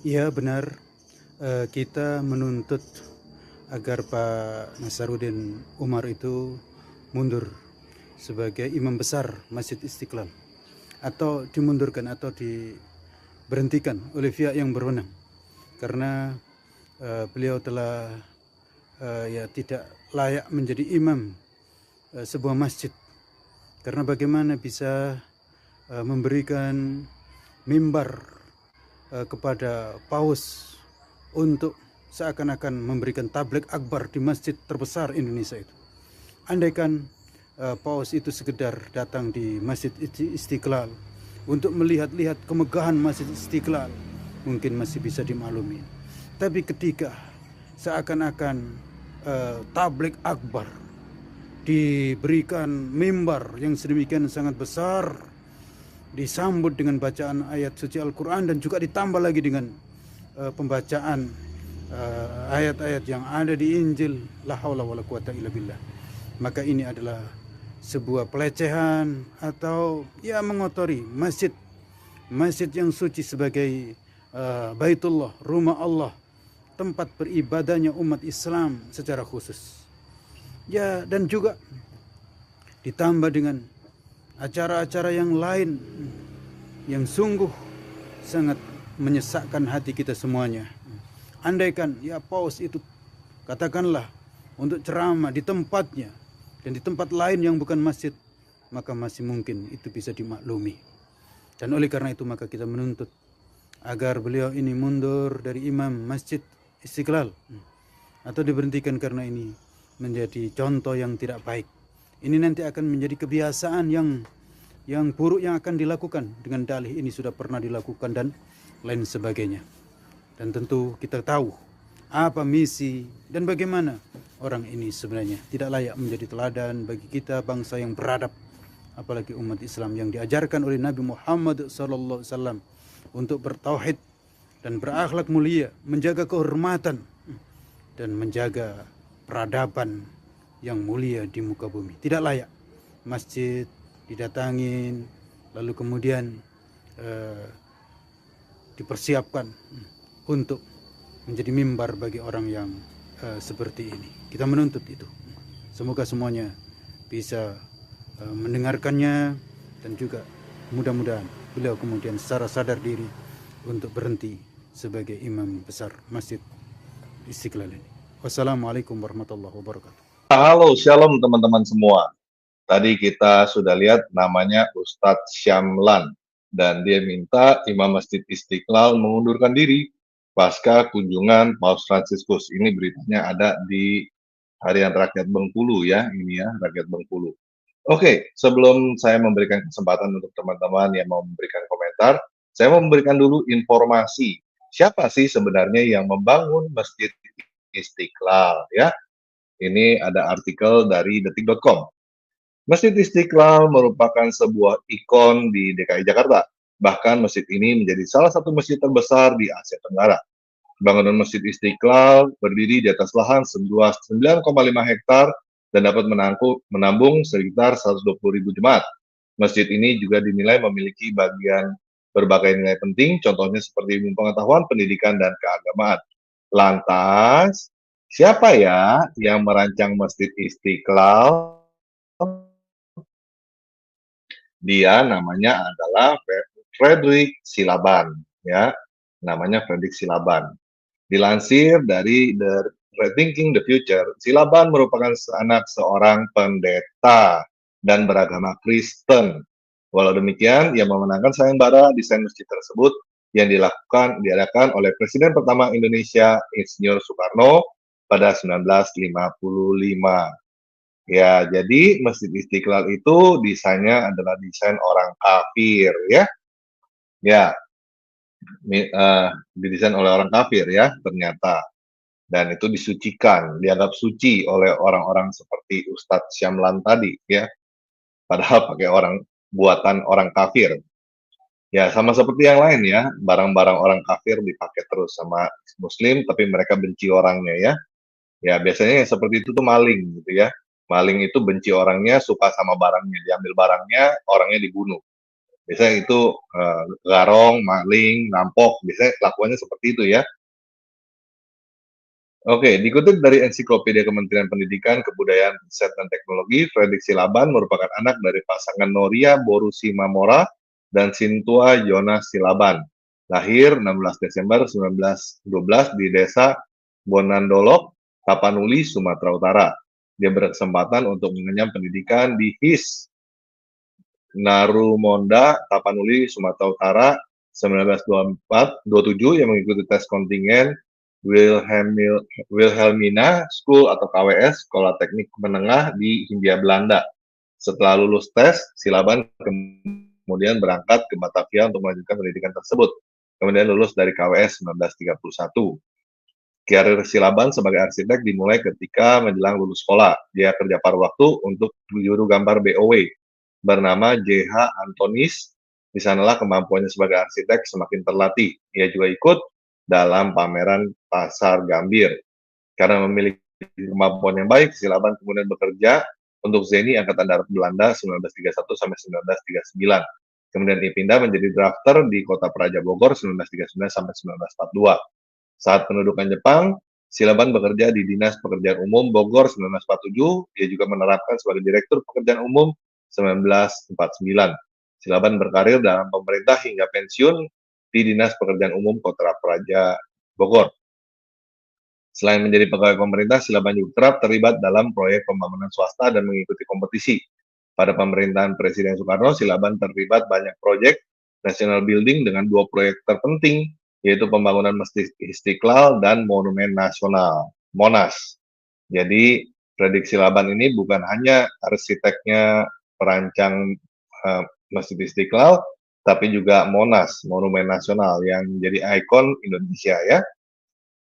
Iya benar, kita menuntut agar Pak Nasaruddin Umar itu mundur sebagai imam besar Masjid Istiqlal, atau dimundurkan atau diberhentikan oleh pihak yang berwenang, karena beliau telah ya tidak layak menjadi imam sebuah masjid. Karena bagaimana bisa memberikan mimbar kepada paus untuk seakan-akan memberikan tabligh akbar di masjid terbesar Indonesia itu. Andaikan paus itu sekedar datang di Masjid Istiqlal untuk melihat-lihat kemegahan Masjid Istiqlal, mungkin masih bisa dimaklumi. Tapi ketika seakan-akan tabligh akbar diberikan mimbar yang sedemikian sangat besar, disambut dengan bacaan ayat suci Al-Quran, dan juga ditambah lagi dengan pembacaan ayat-ayat yang ada di Injil, la haula wala quwata illa billah, maka ini adalah sebuah pelecehan atau ya mengotori masjid yang suci sebagai Baitullah, rumah Allah, tempat beribadahnya umat Islam secara khusus. Ya, dan juga ditambah dengan acara-acara yang lain yang sungguh sangat menyesakkan hati kita semuanya. Andaikan ya paus itu katakanlah untuk ceramah di tempatnya dan di tempat lain yang bukan masjid, maka masih mungkin itu bisa dimaklumi. Dan oleh karena itu maka kita menuntut agar beliau ini mundur dari imam Masjid Istiqlal atau diberhentikan, karena ini menjadi contoh yang tidak baik. Ini nanti akan menjadi kebiasaan yang buruk yang akan dilakukan dengan dalih ini sudah pernah dilakukan dan lain sebagainya. Dan tentu kita tahu apa misi dan bagaimana orang ini sebenarnya tidak layak menjadi teladan bagi kita bangsa yang beradab, apalagi umat Islam yang diajarkan oleh Nabi Muhammad SAW untuk bertauhid dan berakhlak mulia, menjaga kehormatan dan menjaga peradaban yang mulia di muka bumi. Tidak layak masjid didatangin lalu kemudian dipersiapkan untuk menjadi mimbar bagi orang yang seperti ini. Kita menuntut itu. Semoga semuanya bisa mendengarkannya, dan juga mudah-mudahan beliau kemudian secara sadar diri untuk berhenti sebagai imam besar Masjid Istiqlal ini. Wassalamualaikum warahmatullahi wabarakatuh. Halo, shalom teman-teman semua. Tadi kita sudah lihat namanya Ustadz Syamlan, dan dia minta Imam Masjid Istiqlal mengundurkan diri pasca kunjungan Paus Fransiskus. Ini beritanya ada di Harian Rakyat Bengkulu ya, ini ya, Rakyat Bengkulu. Oke, sebelum saya memberikan kesempatan untuk teman-teman yang mau memberikan komentar, saya mau memberikan dulu informasi. Siapa sih sebenarnya yang membangun Masjid Istiqlal ya? Ini ada artikel dari detik.com. Masjid Istiqlal merupakan sebuah ikon di DKI Jakarta. Bahkan masjid ini menjadi salah satu masjid terbesar di Asia Tenggara. Bangunan Masjid Istiqlal berdiri di atas lahan seluas 9,5 hektar dan dapat menampung sekitar 120.000 jemaat. Masjid ini juga dinilai memiliki berbagai nilai penting, contohnya seperti ilmu pengetahuan, pendidikan, dan keagamaan. Lantas, siapa ya yang merancang Masjid Istiqlal? Dia namanya adalah Frederick Silaban, ya, namanya Frederick Silaban. Dilansir dari The Rethinking the Future, Silaban merupakan anak seorang pendeta dan beragama Kristen. Walau demikian, ia memenangkan sayembara desain masjid tersebut yang diadakan oleh Presiden pertama Indonesia, Insinyur Soekarno, pada 1955. Ya, jadi Masjid Istiqlal itu desainnya adalah desain orang kafir, ya. Ya, didesain oleh orang kafir, ya, ternyata. Dan itu disucikan, dianggap suci oleh orang-orang seperti Ustadz Syamlan tadi, ya. Padahal pakai buatan orang kafir. Ya, sama seperti yang lain ya, barang-barang orang kafir dipakai terus sama Muslim, tapi mereka benci orangnya ya. Ya, biasanya yang seperti itu tuh maling gitu ya. Maling itu benci orangnya, suka sama barangnya, diambil barangnya, orangnya dibunuh. Biasanya itu garong, maling, rampok, biasanya kelakuannya seperti itu ya. Oke, dikutip dari Ensiklopedia Kementerian Pendidikan, Kebudayaan, Riset, dan Teknologi, Fredrik Silaban merupakan anak dari pasangan Noria Borusimamora dan Sintua Jonas Silaban. Lahir 16 Desember 1912 di desa Bonandolok, Tapanuli, Sumatera Utara. Dia berkesempatan untuk mengenyam pendidikan di HIS Narumonda, Tapanuli, Sumatera Utara, 1927 yang mengikuti tes kontingen Wilhelmina School atau KWS, Sekolah Teknik Menengah di Hindia Belanda. Setelah lulus tes, Silaban kemudian berangkat ke Batavia untuk melanjutkan pendidikan tersebut. Kemudian lulus dari KWS 1931. Karir Silaban sebagai arsitek dimulai ketika menjelang lulus sekolah. Dia kerja paruh waktu untuk juru gambar BOW bernama J.H. Antonis. Di sanalah kemampuannya sebagai arsitek semakin terlatih. Ia juga ikut dalam pameran pasar Gambir. Karena memiliki kemampuan yang baik, Silaban kemudian bekerja untuk Zeni Angkatan Darat Belanda 1931 sampai 1939. Kemudian ia pindah menjadi drafter di Kota Praja Bogor 1939 sampai 1942. Saat pendudukan Jepang, Silaban bekerja di Dinas Pekerjaan Umum Bogor 1947. Dia juga menerapkan sebagai Direktur Pekerjaan Umum 1949. Silaban berkarir dalam pemerintah hingga pensiun di Dinas Pekerjaan Umum Kota Praja Bogor. Selain menjadi pegawai pemerintah, Silaban juga kerap terlibat dalam proyek pembangunan swasta dan mengikuti kompetisi. Pada pemerintahan Presiden Soekarno, Silaban terlibat banyak proyek national building dengan 2 proyek terpenting, yaitu pembangunan Masjid Istiqlal dan Monumen Nasional, Monas. Jadi, Fredrik Silaban ini bukan hanya arsiteknya perancang Masjid Istiqlal, tapi juga Monas, Monumen Nasional yang menjadi ikon Indonesia ya.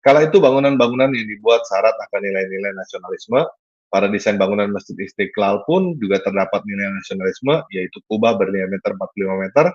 Kala itu bangunan-bangunan yang dibuat syarat akan nilai-nilai nasionalisme. Pada desain bangunan Masjid Istiqlal pun juga terdapat nilai nasionalisme, yaitu kubah berdiameter 45 meter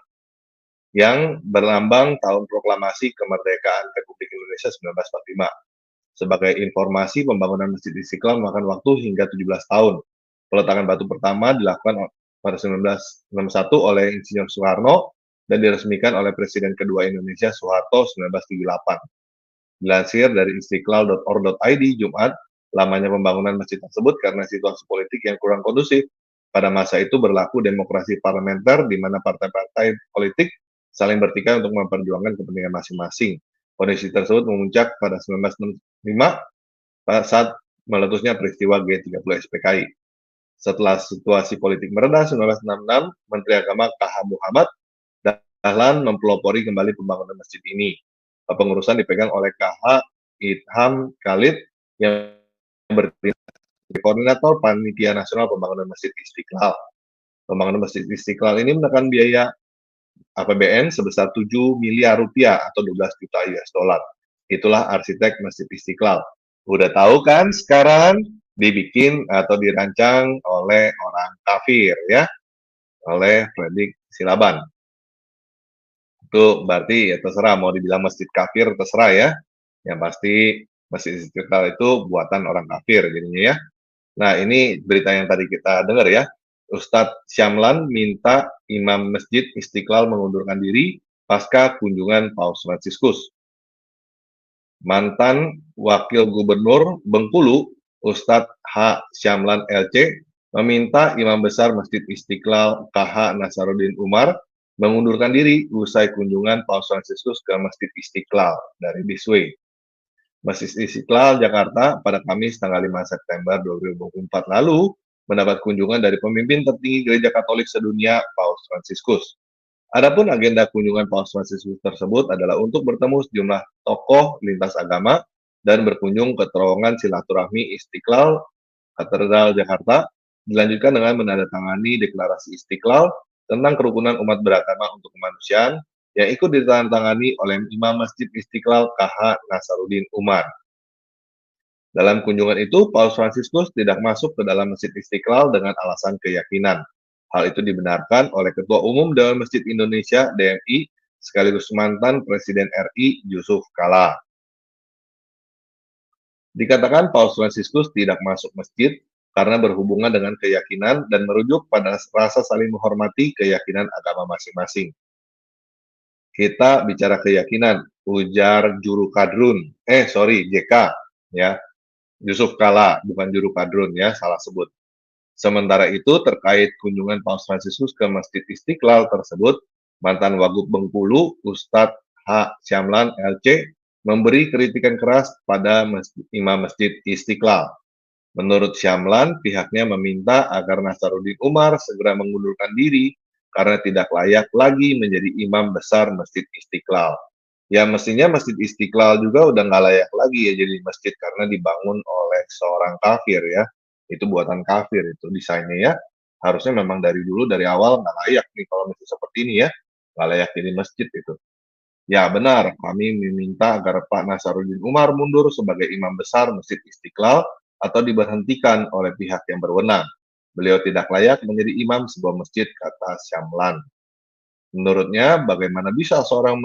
yang berlambang tahun proklamasi kemerdekaan Republik Indonesia 1945. Sebagai informasi, pembangunan Masjid Istiqlal memakan waktu hingga 17 tahun. Peletakan batu pertama dilakukan pada 1961 oleh Insinyur Soekarno dan diresmikan oleh Presiden kedua Indonesia Soeharto 1978. Dilansir dari istiqlal.or.id Jumat, lamanya pembangunan masjid tersebut karena situasi politik yang kurang kondusif. Pada masa itu berlaku demokrasi parlementer di mana partai-partai politik saling bertikai untuk memperjuangkan kepentingan masing-masing. Kondisi tersebut memuncak pada 1965 saat meletusnya peristiwa G30 SPKI. Setelah situasi politik mereda 1966, Menteri Agama K.H. Muhammad Dahlan mempelopori kembali pembangunan masjid ini. Pengurusan dipegang oleh K.H. Idham Khalid yang bertindak sebagai koordinator Panitia Nasional Pembangunan Masjid Istiqlal. Pembangunan Masjid Istiqlal ini menekan biaya APBN sebesar 7 miliar rupiah atau 12 juta US dollar. Itulah arsitek Masjid Istiqlal. Udah tahu kan sekarang dibikin atau dirancang oleh orang kafir ya, oleh Fredrik Silaban. Itu berarti ya terserah mau dibilang masjid kafir terserah ya. Yang pasti Masjid Istiqlal itu buatan orang kafir jadinya ya. Nah, ini berita yang tadi kita dengar ya. Ustadz Syamlan minta Imam Masjid Istiqlal mengundurkan diri pasca kunjungan Paus Fransiskus. Mantan Wakil Gubernur Bengkulu, Ustadz H. Syamlan LC, meminta Imam Besar Masjid Istiqlal KH Nasaruddin Umar mengundurkan diri usai kunjungan Paus Fransiskus ke Masjid Istiqlal dari Bisway. Masjid Istiqlal Jakarta pada Kamis tanggal 5 September 2024 lalu mendapat kunjungan dari pemimpin tertinggi Gereja Katolik sedunia Paus Fransiskus. Adapun agenda kunjungan Paus Fransiskus tersebut adalah untuk bertemu sejumlah tokoh lintas agama dan berkunjung ke terowongan silaturahmi Istiqlal Katedral Jakarta, dilanjutkan dengan menandatangani deklarasi Istiqlal tentang kerukunan umat beragama untuk kemanusiaan yang ikut ditandatangani oleh Imam Masjid Istiqlal KH Nasaruddin Umar. Dalam kunjungan itu, Paus Fransiskus tidak masuk ke dalam Masjid Istiqlal dengan alasan keyakinan. Hal itu dibenarkan oleh Ketua Umum Dewan Masjid Indonesia (DMI) sekaligus mantan Presiden RI Yusuf Kala. Dikatakan Paus Fransiskus tidak masuk masjid karena berhubungan dengan keyakinan dan merujuk pada rasa saling menghormati keyakinan agama masing-masing. Kita bicara keyakinan, ujar Juru Kadrun, JK, ya, Yusuf Kala, bukan Juru Kadrun ya, salah sebut. Sementara itu, terkait kunjungan Paus Fransiskus ke Masjid Istiqlal tersebut, mantan Wagub Bengkulu, Ustadz H. Syamlan, LC, memberi kritikan keras pada Imam Masjid Istiqlal. Menurut Syamlan, pihaknya meminta agar Nasaruddin Umar segera mengundurkan diri karena tidak layak lagi menjadi imam besar Masjid Istiqlal. Ya mestinya Masjid Istiqlal juga udah nggak layak lagi ya jadi masjid karena dibangun oleh seorang kafir ya. Itu buatan kafir itu desainnya ya. Harusnya memang dari dulu dari awal nggak layak nih kalau masjid seperti ini ya. Nggak layak jadi masjid itu. Ya benar, kami meminta agar Pak Nasaruddin Umar mundur sebagai imam besar Masjid Istiqlal atau diberhentikan oleh pihak yang berwenang. Beliau tidak layak menjadi imam sebuah masjid, kata Syamlan. Menurutnya, bagaimana bisa seorang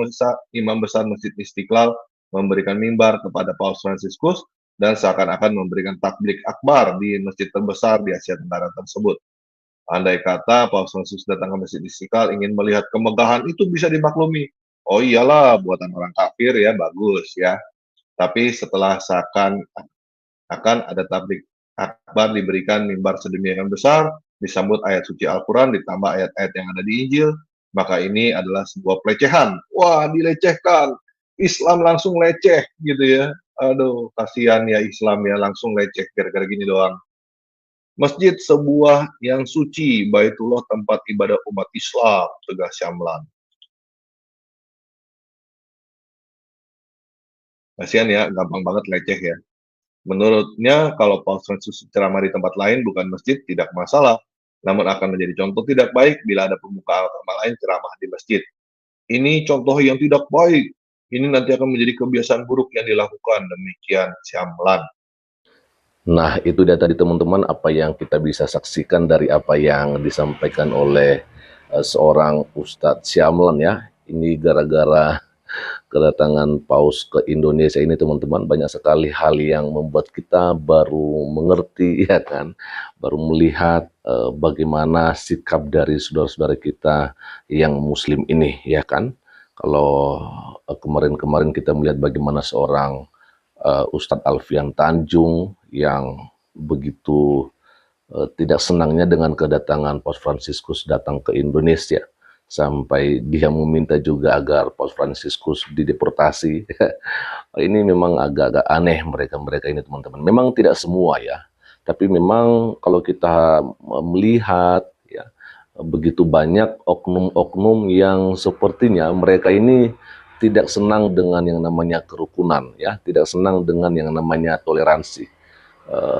imam besar Masjid Istiqlal memberikan mimbar kepada Paus Fransiskus dan seakan-akan memberikan takbir akbar di masjid terbesar di Asia Tenggara tersebut. Andai kata Paus Fransiskus datang ke Masjid Istiqlal ingin melihat kemegahan itu bisa dimaklumi. Oh iyalah, buatan orang kafir ya, bagus ya. Tapi setelah seakan akan ada tablik akbar diberikan mimbar sedemikian besar, disambut ayat suci Al-Quran, ditambah ayat-ayat yang ada di Injil, maka ini adalah sebuah pelecehan. Wah, dilecehkan. Islam langsung leceh gitu ya. Aduh, kasihan ya Islam ya, langsung leceh gara-gara gini doang. Masjid sebuah yang suci, Baitullah tempat ibadah umat Islam, tegas Syamlan. Kasihan ya, gampang banget leceh ya. Menurutnya, kalau Paus Fransiskus ceramah di tempat lain bukan masjid, tidak masalah. Namun akan menjadi contoh tidak baik bila ada pemuka agama lain ceramah di masjid. Ini contoh yang tidak baik. Ini nanti akan menjadi kebiasaan buruk yang dilakukan. Demikian Syamlan. Nah, itu dia tadi teman-teman apa yang kita bisa saksikan dari apa yang disampaikan oleh seorang Ustadz Syamlan ya. Ini gara-gara kedatangan Paus ke Indonesia ini teman-teman banyak sekali hal yang membuat kita baru mengerti ya kan, baru melihat bagaimana sikap dari saudara-saudara kita yang muslim ini ya kan. Kalau kemarin-kemarin kita melihat bagaimana seorang Ustadz Alfian Tanjung yang begitu tidak senangnya dengan kedatangan Paus Fransiskus datang ke Indonesia. Sampai dia meminta juga agar Paus Fransiskus dideportasi. Ini memang agak-agak aneh mereka-mereka ini teman-teman. Memang tidak semua ya, tapi memang kalau kita melihat ya begitu banyak oknum-oknum yang sepertinya mereka ini tidak senang dengan yang namanya kerukunan ya, tidak senang dengan yang namanya toleransi.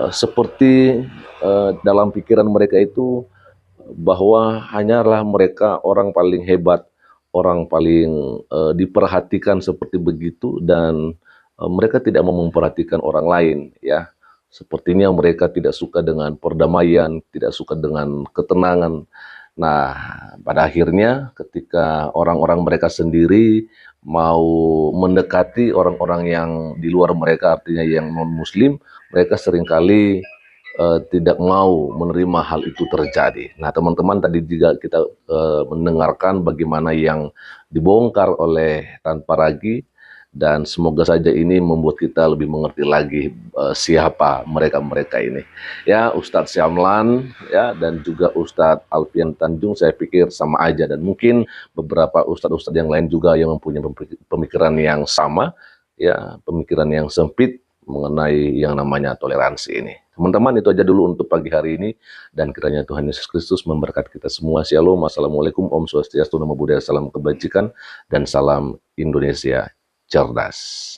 Seperti dalam pikiran mereka itu bahwa hanyalah mereka orang paling hebat, orang paling diperhatikan seperti begitu dan mereka tidak mau memperhatikan orang lain ya. Sepertinya mereka tidak suka dengan perdamaian, tidak suka dengan ketenangan. Nah, pada akhirnya ketika orang-orang mereka sendiri mau mendekati orang-orang yang di luar mereka, artinya yang non-muslim, mereka seringkali tidak mau menerima hal itu terjadi. Nah, teman-teman tadi juga kita mendengarkan bagaimana yang dibongkar oleh Tan Paragi dan semoga saja ini membuat kita lebih mengerti lagi siapa mereka-mereka ini. Ya, Ustadz Syamlan ya dan juga Ustadz Alfian Tanjung saya pikir sama aja dan mungkin beberapa ustadz-ustadz yang lain juga yang mempunyai pemikiran yang sama ya, pemikiran yang sempit mengenai yang namanya toleransi ini. Teman-teman, itu aja dulu untuk pagi hari ini dan kiranya Tuhan Yesus Kristus memberkati kita semua. Shalom, assalamualaikum, Om Swastiastu, Namo Buddhaya, salam kebajikan dan salam Indonesia cerdas.